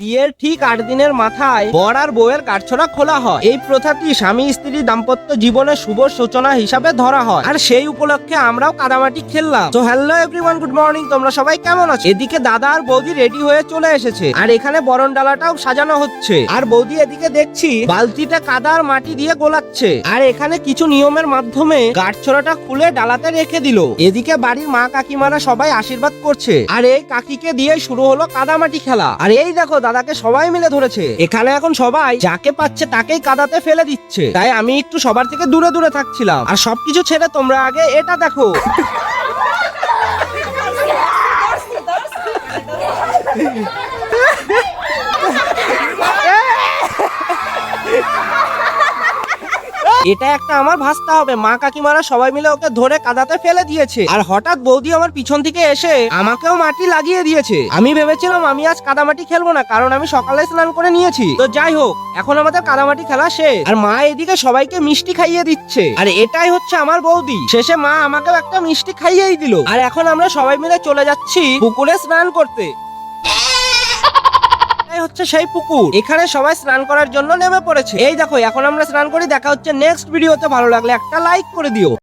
বিয়ের ঠিক ৮ দিনের মাথায় বর আর বউয়ের কাঠছড়া খোলা হয়। এই প্রথাটি স্বামী স্ত্রী দাম্পত্য জীবনের শুভ সূচনা হিসাবে ধরা হয়, আর সেই উপলক্ষে আমরাও কাদামাটি খেললাম। তো হ্যালো এভরিওয়ান, গুড মর্নিং। তোমরা সবাই কেমন আছো? এদিকে দাদা আর বৌদি রেডি হয়ে চলে এসেছে, আর এখানে বরণ ডালাটাও সাজানো হচ্ছে। আর বৌদি এদিকে দেখছি বালতিটা কাদা আর মাটি দিয়ে গোলাচ্ছে, আর এখানে কিছু নিয়মের মাধ্যমে কাঠছড়াটা খুলে ডালাতে রেখে দিল। এদিকে বাড়ির মা কাকিমারা সবাই আশীর্বাদ করছে, আর এই কাকিকে দিয়ে শুরু হলো কাদামাটি খেলা। আর এই দেখো দাদাকে সবাই মিলে ধরেছে। এখানে এখন সবাই যাকে পাচ্ছে তাকেই কাদাতে ফেলে দিচ্ছে, তাই আমি একটু সবার থেকে দূরে দূরে থাকছিলাম। আর সবকিছু ছেড়ে তোমরা আগে এটা দেখো। এটা একটা আমার ভাস্তা হবে। মা কাকিমারা সবাই মিলে ওকে ধরে কাদাতে ফেলে দিয়েছে, আর হঠাৎ বৌদি আমার পিছন থেকে এসে আমাকেও মাটি লাগিয়ে দিয়েছে। আমি ভেবেছিলাম আমি আজ কাদামাটি খেলবো না, কারণ আমি সকালে স্নান করে নিয়েছি। তো যাই হোক, এখন আমাদের কাদামাটি খেলা শেষ। আর মা এদিকে সবাইকে মিষ্টি খাইয়ে দিচ্ছে, আর এটাই হচ্ছে আমার বৌদি। শেষে মা আমাকেও একটা মিষ্টি খাইয়েই দিল। আর এখন আমরা সবাই মিলে চলে যাচ্ছি পুকুরে স্নান করতে। হচ্ছে সেই পুকুর, এখানে সবাই স্নান করার জন্য নেমে পড়েছে। এই দেখো, এখন আমরা স্নান করি। দেখা হচ্ছে নেক্সট ভিডিওতে। ভালো লাগলে একটা লাইক করে দিও।